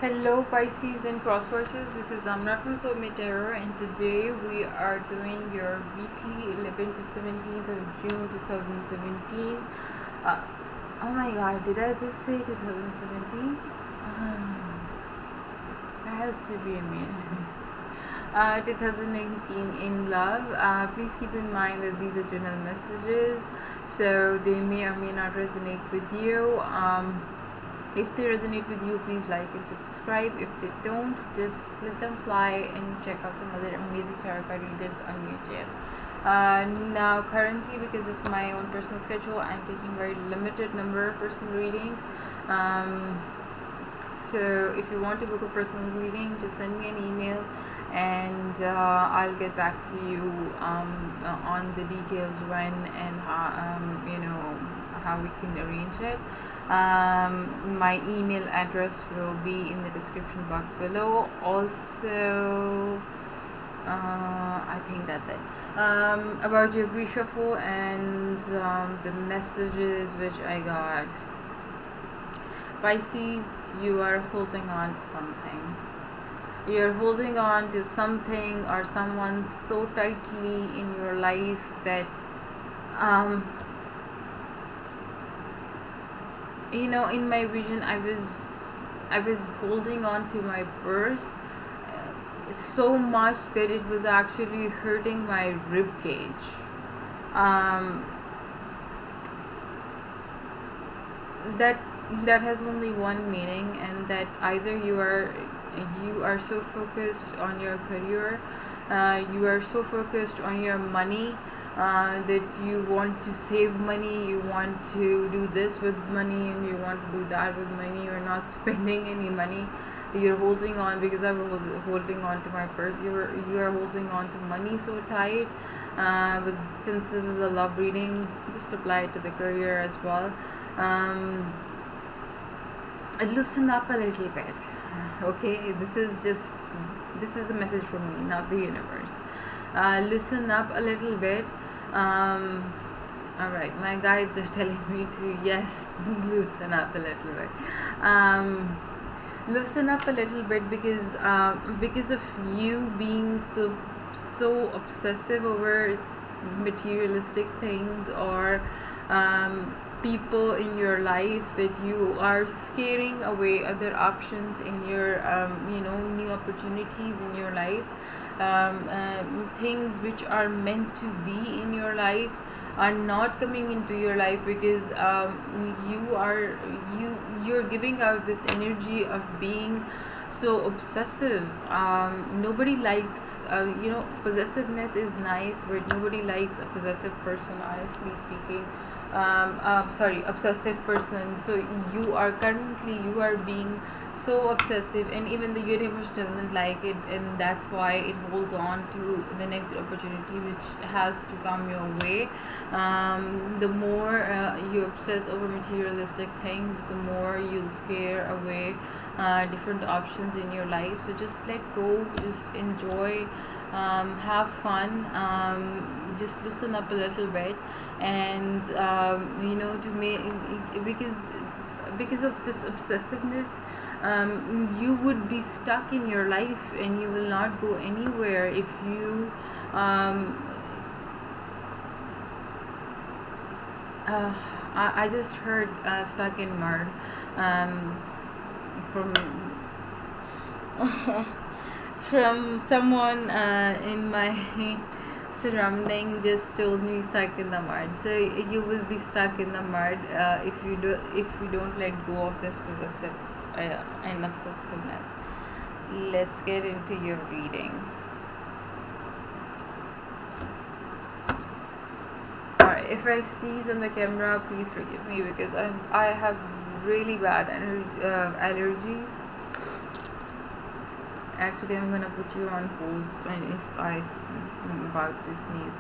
Hello Pisces and crosswatchers, this is Amna from Soulmate, and today we are doing your weekly 11th to 17th of June 2017. Uh, oh my god, did I just say 2017? That has to be a me. 2019 in love. Please keep in mind that these are general messages, so they may or may not resonate with you. If they resonate with you, please like and subscribe. If they don't, just let them fly and check out some other amazing tarot card readers on YouTube. Now, currently, because of my own personal schedule, I'm taking very limited number of personal readings. So if you want to book a personal reading, just send me an email, and I'll get back to you on the details when and how how we can arrange it. My email address will be in the description box below. Also, I think that's it. About your reshuffle and the messages which I got. Pisces, you are holding on to something. You're holding on to something or someone so tightly in your life that in my vision I was holding on to my purse so much that it was actually hurting my rib cage. That has only one meaning, and that either you are so focused on your career, you are so focused on your money, that you want to save money, you want to do this with money, and you want to do that with money. You're not spending any money. You're holding on, because I was holding on to my purse. You are holding on to money so tight. But since this is a love reading, just apply it to the career as well. Loosen up a little bit. Okay, this is a message from me, not the universe. Loosen up a little bit. All right, my guides are telling me to, yes, loosen up a little bit. Loosen up a little bit, because of you being so obsessive over materialistic things, or people in your life, that you are scaring away other options in your new opportunities in your life. Things which are meant to be in your life are not coming into your life, because you're giving out this energy of being so obsessive. Nobody likes, possessiveness is nice, but nobody likes a possessive person, honestly speaking. Sorry, obsessive person. So you are being so obsessive, and even the universe doesn't like it, and that's why it holds on to the next opportunity which has to come your way. The more you obsess over materialistic things, the more you'll scare away different options in your life. So just let go, just enjoy, have fun, just loosen up a little bit, and to make, because of this obsessiveness, you would be stuck in your life, and you will not go anywhere if you I just heard stuck in mud from from someone in my surrounding, just told me stuck in the mud. So you will be stuck in the mud if you don't let go of this possessive and obsessiveness. Let's get into your reading. Alright, if I sneeze on the camera, please forgive me, because I have really bad allergies. Actually, I'm gonna put you on hold if I'm about to sneeze.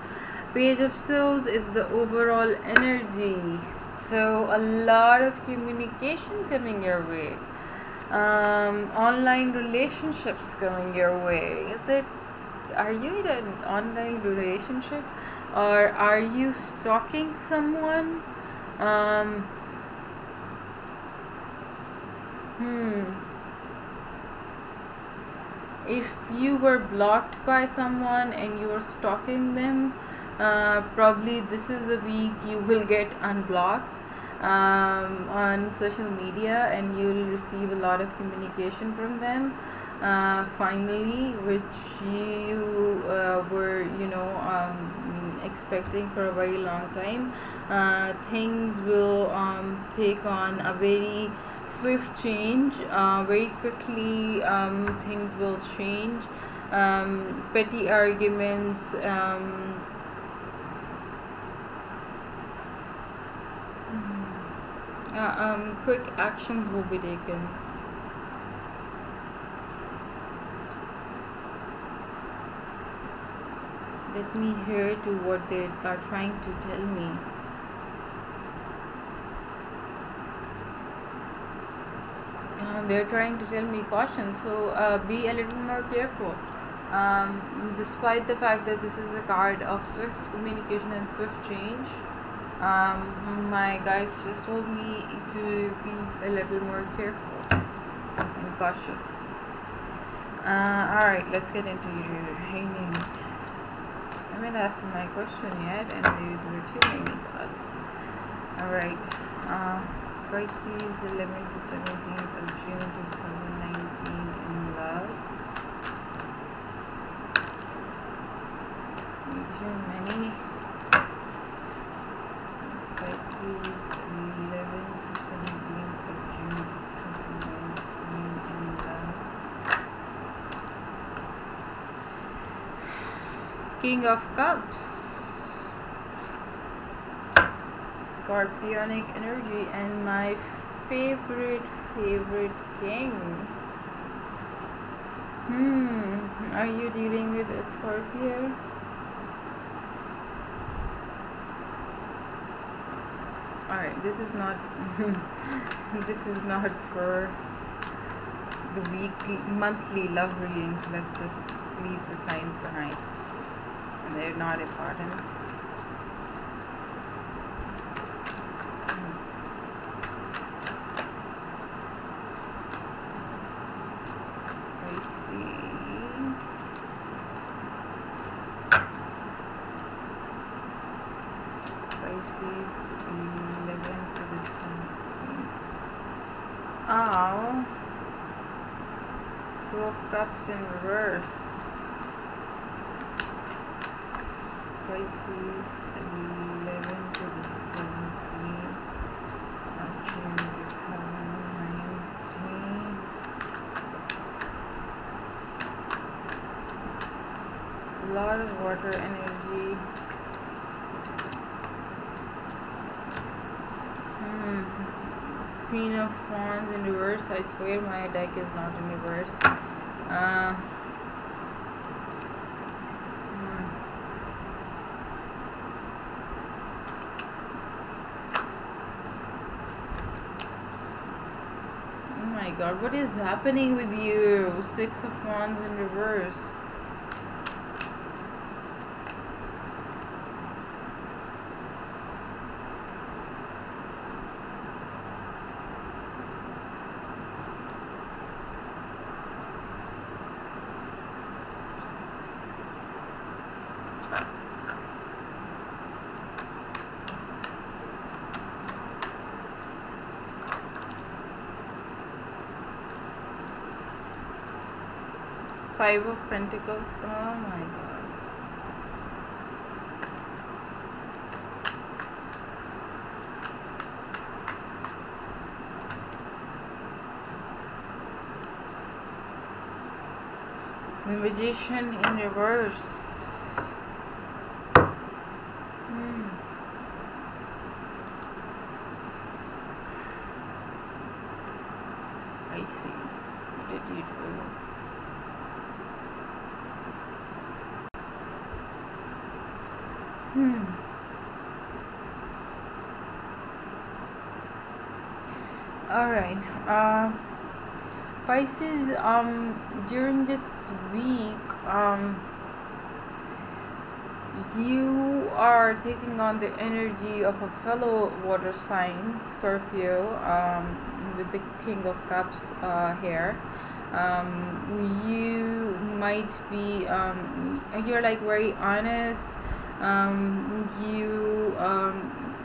Page of Swords is the overall energy, so a lot of communication coming your way. Online relationships coming your way. Are you in an online relationship, or are you stalking someone? if you were blocked by someone and you are stalking them, probably this is the week you will get unblocked on social media, and you'll receive a lot of communication from them finally, which you were, expecting for a very long time. Things will take on a very swift change. Very quickly, things will change. Petty arguments. Quick actions will be taken. Let me hear to what they are trying to tell me. They're trying to tell me caution, so be a little more careful. Despite the fact that this is a card of swift communication and swift change, my guides just told me to be a little more careful and cautious. Alright, let's get into your hanging. I haven't asked my question yet, and these were too many cards. Alright, Pisces 11 to 17th of June 2019 in love. JUN'19. Pisces 11 to 17th of June 2019 in love. King of Cups. Scorpionic energy, and my favorite king. Are you dealing with a Scorpio? Alright, this is not this is not for the weekly monthly love readings. Let's just leave the signs behind. They're not important. Pisces 11 to the 17th. Oh, Two of Cups in reverse. Pisces 11 to the 17th of June 2019. A lot of water energy. Queen of Wands in reverse. I swear my deck is not in reverse. Oh my god, what is happening with you? Six of Wands in reverse. Five of Pentacles. Oh my god. The Magician in reverse. Pisces. What did you do? Alright, Pisces, during this week, you are taking on the energy of a fellow water sign, Scorpio, with the King of Cups here. You might be you're like very honest.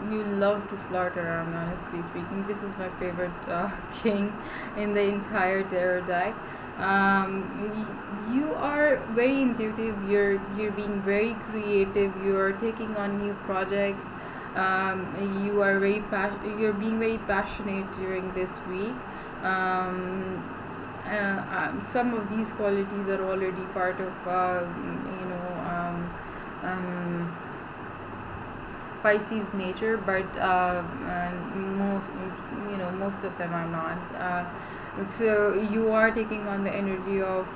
You love to flirt around, honestly speaking. This is my favorite king in the entire tarot deck. You are very intuitive. You're being very creative. You are taking on new projects. You're being very passionate during this week. Some of these qualities are already part of um, Pisces nature, but most of them are not. So you are taking on the energy of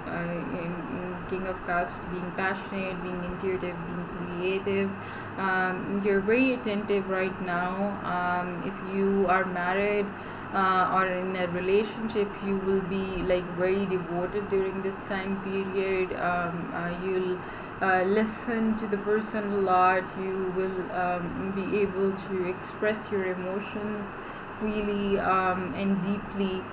in King of Cups, being passionate, being intuitive, being creative. You're very attentive right now. If you are married or in a relationship, you will be like very devoted during this time period. You'll listen to the person a lot. You will be able to express your emotions freely and deeply.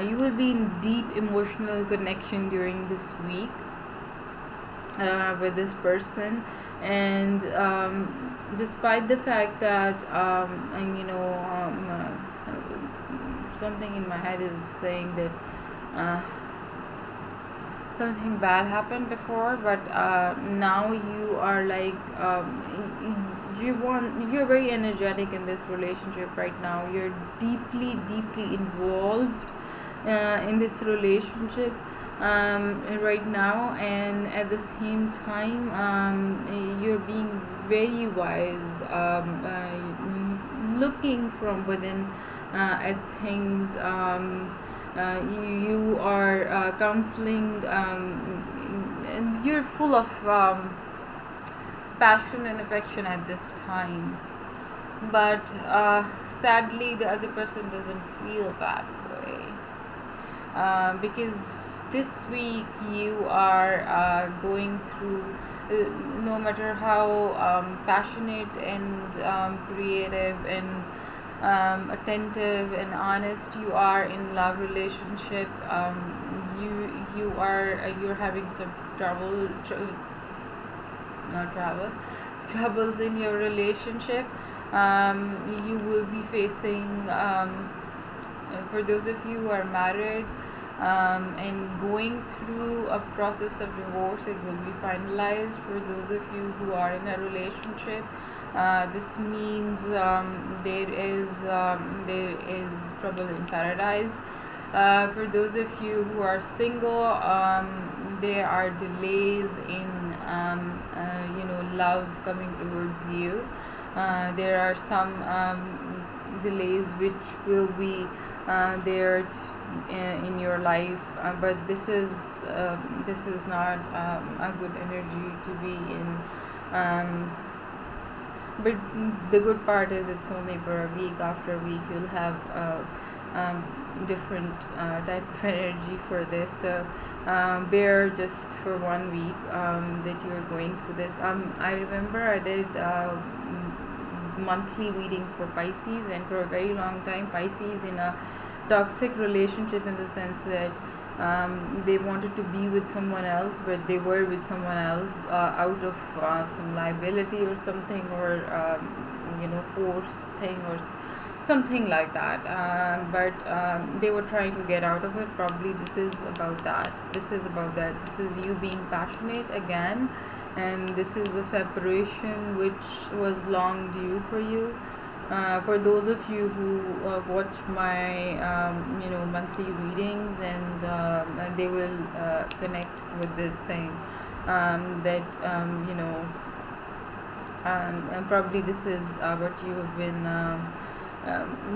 You will be in deep emotional connection during this week with this person, and despite the fact that something in my head is saying that uh, something bad happened before, but now you are like you're very energetic in this relationship right now. You're deeply involved in this relationship right now, and at the same time you're being very wise, looking from within at things. You are counseling, and you're full of passion and affection at this time. But sadly, the other person doesn't feel that way, because this week you are going through. No matter how passionate and creative and attentive and honest you are in love relationship, you're having some not travel troubles in your relationship. You will be facing, for those of you who are married and going through a process of divorce, it will be finalized. For those of you who are in a relationship, this means there is trouble in paradise. For those of you who are single, there are delays in love coming towards you. There are some delays which will be there in your life, but this is not a good energy to be in. But the good part is it's only for a week. After a week, you'll have different type of energy for this. So bear just for 1 week that you're going through this. I remember I did monthly reading for Pisces, and for a very long time Pisces in a toxic relationship, in the sense that they wanted to be with someone else, but they were with someone else out of some liability or something, or force thing, or something like that. But they were trying to get out of it. Probably this is about that. This is you being passionate again, and this is the separation which was long due for you. For those of you who watch my monthly readings, and they will connect with this thing, that and probably this is what you have been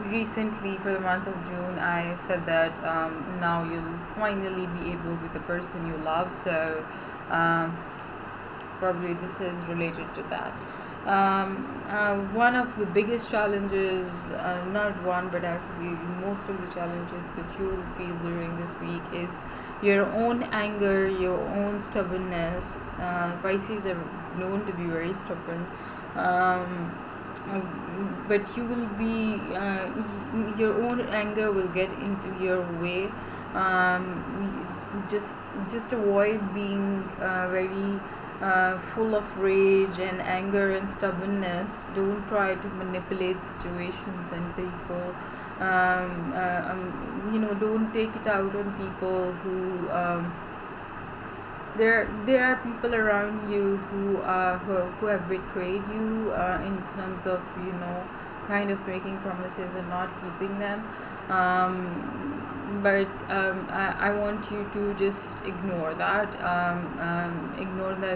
recently. For the month of June, I said that now you'll finally be able with the person you love. So probably this is related to that. One of the biggest challenges, not one, but actually most of the challenges which you will feel during this week, is your own anger, your own stubbornness. Pisces are known to be very stubborn. But you will be your own anger will get into your way, Just avoid being very full of rage and anger and stubbornness. Don't try to manipulate situations and people. Don't take it out on people who there are people around you who have betrayed you in terms of kind of making promises and not keeping them. But I want you to just ignore that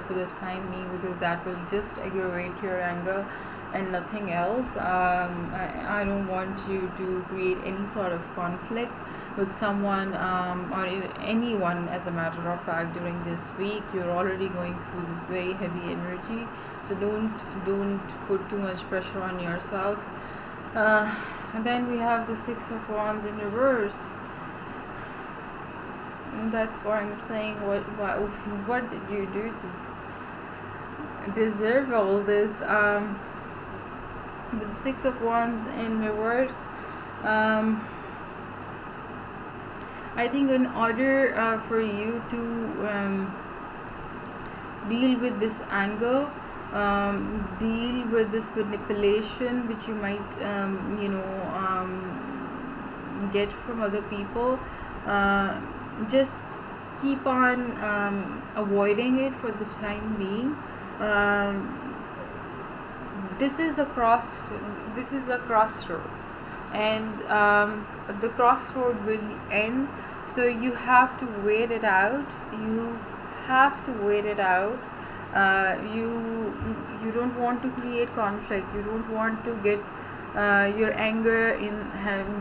for the time being, because that will just aggravate your anger and nothing else. I don't want you to create any sort of conflict with someone, or anyone, as a matter of fact. During this week you're already going through this very heavy energy, so don't put too much pressure on yourself. And then we have the Six of Wands in reverse. And that's why I'm saying, what did you do to deserve all this? With Six of Wands in reverse, I think in order for you to deal with this anger, deal with this manipulation which you might get from other people, just keep on avoiding it for the time being. This is a crossroad, and the crossroad will end, so you have to wait it out. You don't want to create conflict. You don't want to get your anger in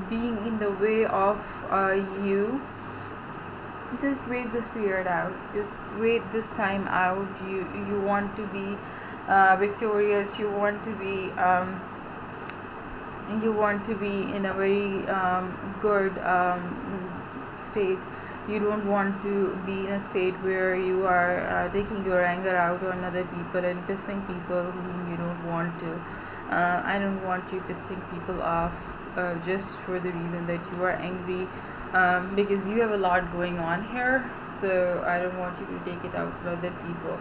being in the way of you. Just wait this period out. Just wait this time out. You want to be victorious. You want to be in a very good state. You don't want to be in a state where you are taking your anger out on other people and pissing people whom you don't want to. I don't want you pissing people off just for the reason that you are angry, because you have a lot going on here, so I don't want you to take it out for other people.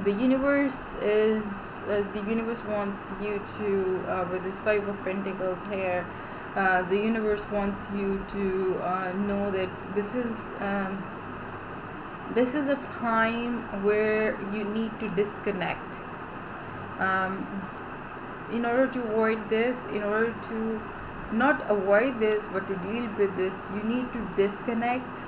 The universe wants you to, with this Five of Pentacles here, the universe wants you to know that this is a time where you need to disconnect. In order to avoid this, in order to not avoid this but to deal with this, you need to disconnect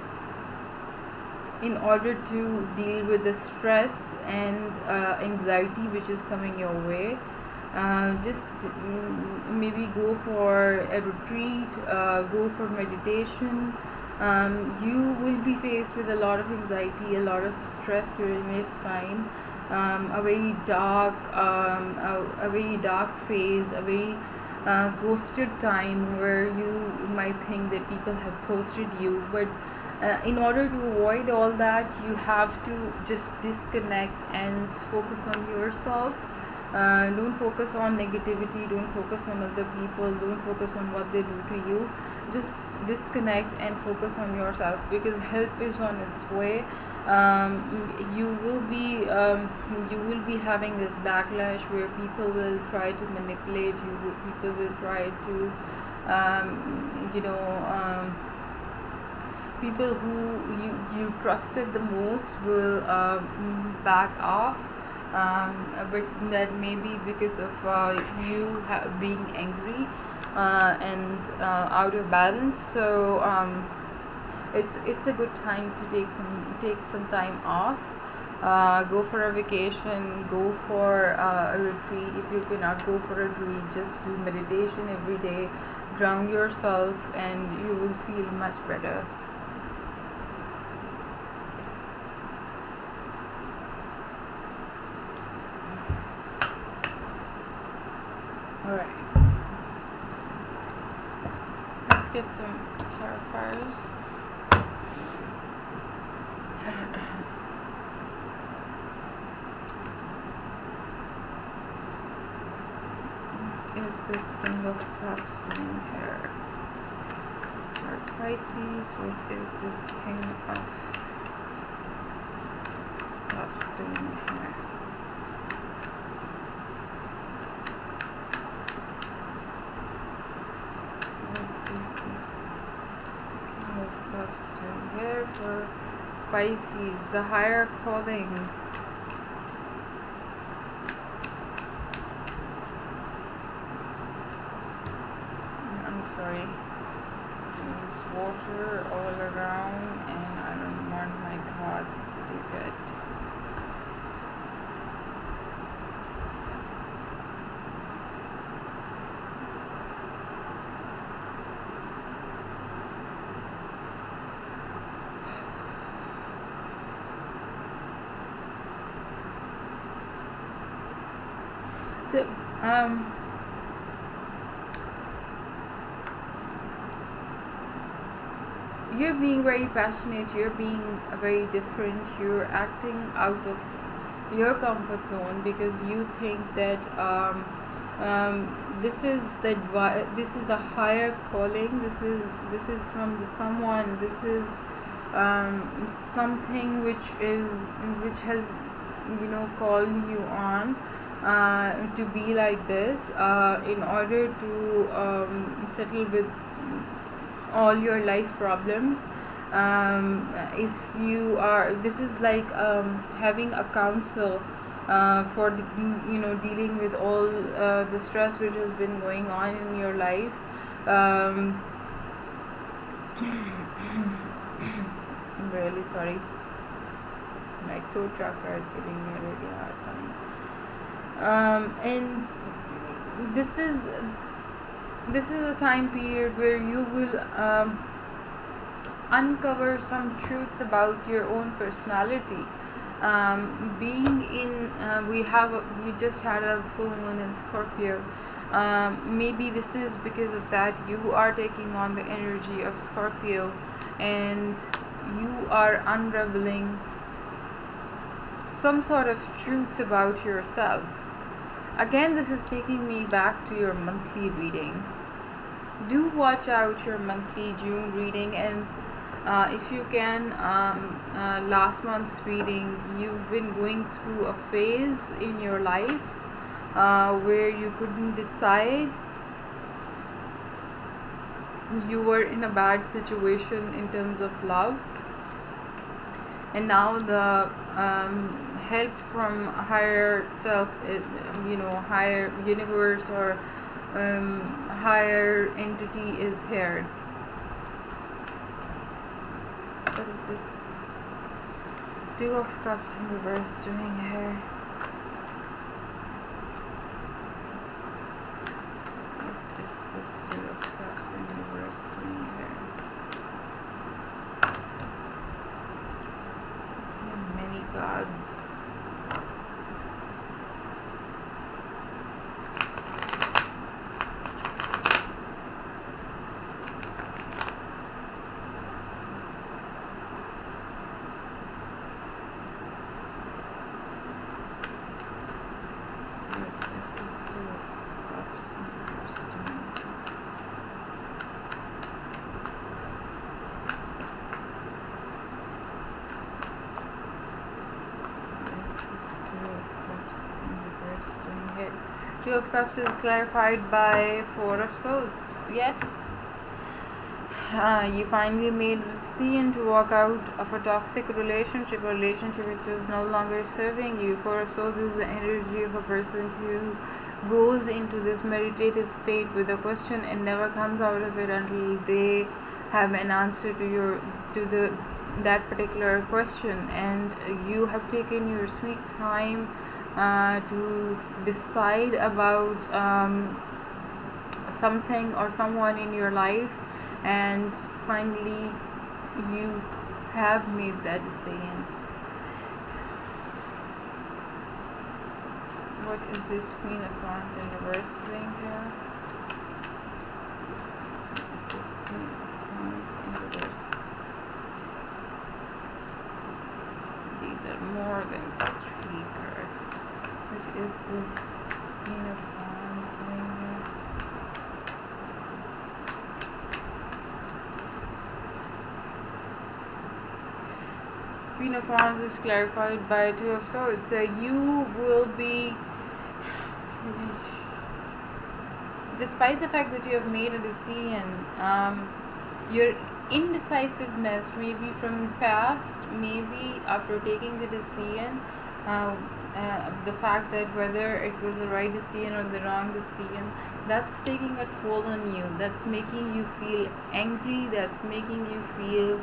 in order to deal with the stress and anxiety which is coming your way. Just maybe go for a retreat, go for meditation. You will be faced with a lot of anxiety, a lot of stress during this time. A very dark phase, a very ghosted time where you might think that people have ghosted you, but in order to avoid all that, you have to just disconnect and focus on yourself. Don't focus on negativity, don't focus on other people, don't focus on what they do to you. Just disconnect and focus on yourself, because help is on its way. You will be having this backlash where people will try to manipulate you. People will try to people who you trusted the most will back off, but that may be because of you being angry and out of balance. So it's a good time to take some time off. Go for a vacation, go for a retreat. If you cannot go for a retreat, just do meditation every day, ground yourself, and you will feel much better. Alright, let's get some clarifiers. Is this King of Cups doing here? Pisces, what is this King of Cups doing here? What is this King of Cups doing here for Pisces? The higher calling. I'm sorry. There's water all around and I don't want my cards to get so you're being very passionate, you're being very different, you're acting out of your comfort zone because you think that this is the higher calling, this is from the someone, this is something which has called you on to be like this in order to settle with all your life problems. If you are, this is like having a counsel for dealing with all the stress which has been going on in your life. I'm really sorry, my throat chakra is giving me a really hard time. And this is a time period where you will uncover some truths about your own personality. Being in we just had a full moon in Scorpio. Maybe this is because of that you are taking on the energy of Scorpio and you are unraveling some sort of truths about yourself. Again, this is taking me back to your monthly reading. Do watch out your monthly June reading, and if you can, last month's reading, you've been going through a phase in your life where you couldn't decide. You were in a bad situation in terms of love, and now the help from higher self, higher universe or higher entity is here. What is this Two of Cups in reverse doing here? What is this Two of Cups in reverse doing here? Too many gods. Two of Cups is clarified by Four of Swords. Yes, you finally made a decision to walk out of a toxic relationship which was no longer serving you. Four of Swords is the energy of a person who goes into this meditative state with a question and never comes out of it until they have an answer to that particular question, and you have taken your sweet time to decide about something or someone in your life, and finally you have made that decision. What is this Queen of Wands in reverse doing here? What is this Queen of Wands in reverse? These are more than 3 cards. What is this Queen of Wands doing here? Queen of Wands is clarified by Two of Swords. So you will be, despite the fact that you have made a decision, your indecisiveness, maybe from past, maybe after taking the decision, uh, the fact that whether it was the right decision or the wrong decision, that's taking a toll on you. That's making you feel angry. That's making you feel,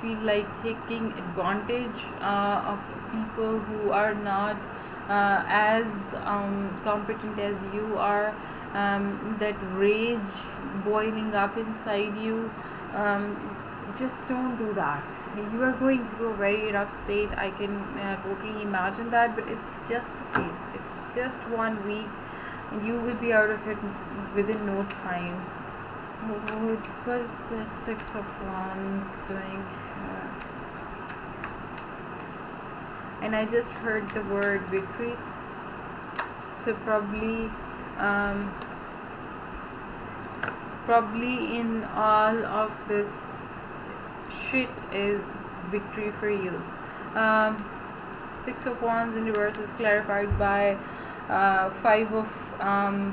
feel like taking advantage of people who are not as competent as you are. That rage boiling up inside you, just don't do that. You are going through a very rough state. I can totally imagine that, but it's just a phase. It's just 1 week, and you will be out of it within no time. Oh, it was the Six of Wands doing, and I just heard the word victory. So um, probably in all of this shit is victory for you. um, Six of Wands in reverse is clarified by Five of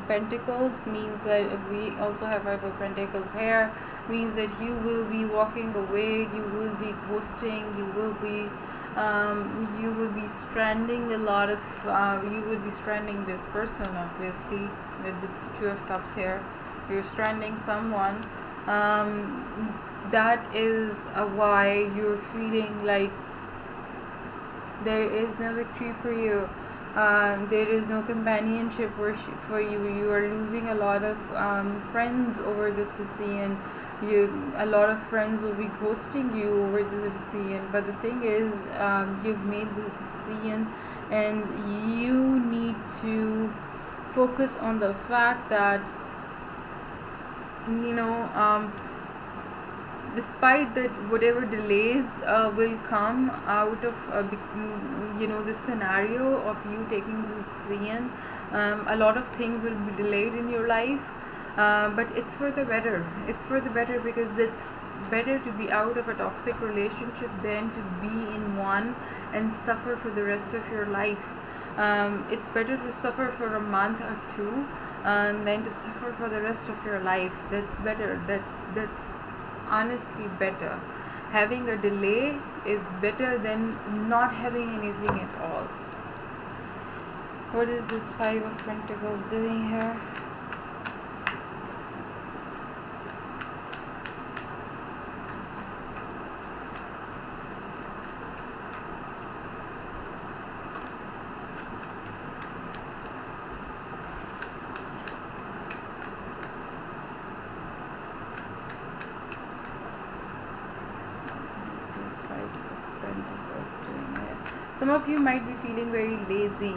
Pentacles, means that we also have Five of Pentacles here, means that you will be walking away, you will be ghosting, you will be stranding a lot of, you will be stranding this person, obviously, with the Two of Cups here. You're stranding someone. That is why you're feeling like there is no victory for you. There is no companionship for you. You are losing a lot of friends over this decision. A lot of friends will be ghosting you over this decision. But the thing is, you've made this decision, and you need to focus on the fact that, despite that, whatever delays will come out of this scenario of you taking this decision, a lot of things will be delayed in your life, but it's for the better. It's for the better, because it's better to be out of a toxic relationship than to be in one and suffer for the rest of your life. It's better to suffer for a month or two, than to suffer for the rest of your life. That's better. That's honestly better. Having a delay is better than not having anything at all. What is this Five of Pentacles doing here? Some of you might be feeling very lazy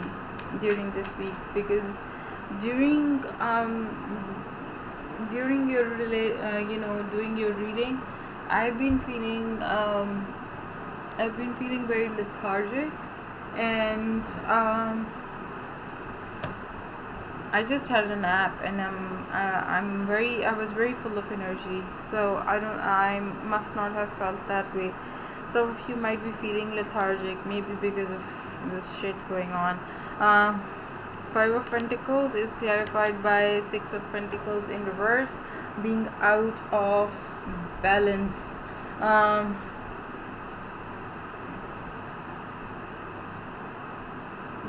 during this week, because during your doing your reading, I've been feeling very lethargic, and I just had a nap, and I was very full of energy. So I must not have felt that way. Some of you might be feeling lethargic, maybe because of this shit going on. Five of Pentacles is clarified by Six of Pentacles in reverse, being out of balance.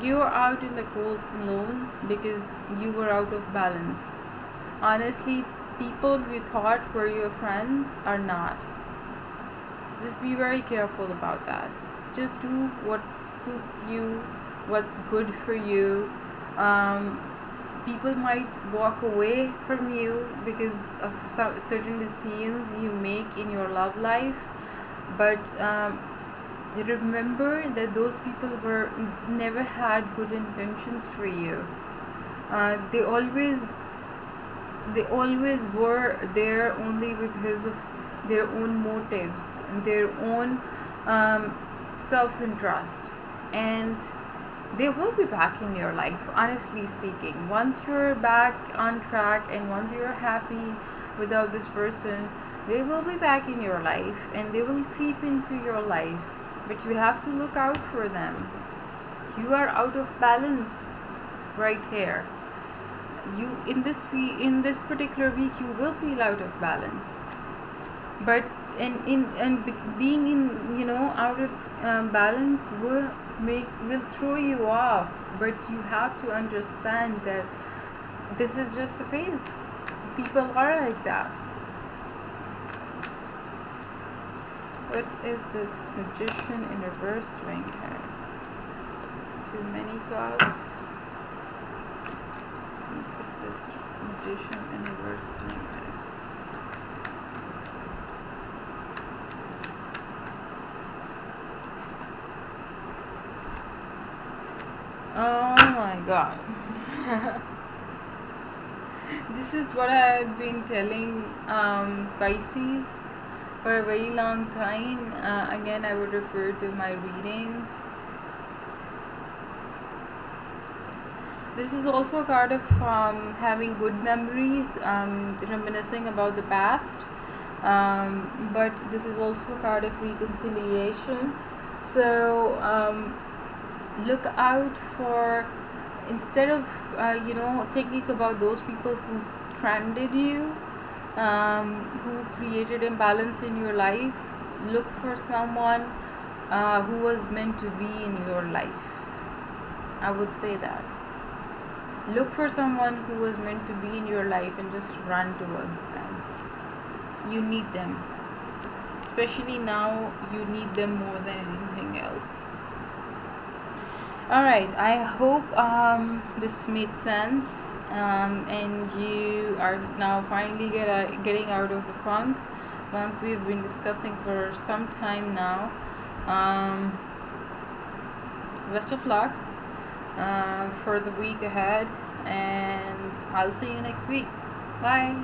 You are out in the cold alone because you were out of balance. Honestly, people you thought were your friends are not. Just be very careful about that. Just do what suits you, what's good for you. People might walk away from you because of certain decisions you make in your love life, but remember that those people never had good intentions for you. They always were there only because of their own motives and their own self-interest, and they will be back in your life, honestly speaking. Once you're back on track, and once you're happy, without this person, they will be back in your life and they will creep into your life, but you have to look out for them. You are out of balance right here. You in this particular week you will feel out of balance, but being in, you know, out of balance will throw you off, but you have to understand that this is just a phase. People are like that. What is this magician in reverse doing here? Too many cards. What is this magician in reverse doing here? Oh my god. This is what I've been telling Pisces for a very long time. Again, I would refer to my readings. This is also a card of having good memories, reminiscing about the past. But this is also a card of reconciliation. So look out for, instead of you know, thinking about those people who stranded you, who created imbalance in your life, look for someone who was meant to be in your life. I would say that. Look for someone who was meant to be in your life and just run towards them. You need them. Especially now, you need them more than anything else. Alright, I hope this made sense, and you are now finally getting out of the funk we've been discussing for some time now. Best of luck for the week ahead, and I'll see you next week. Bye.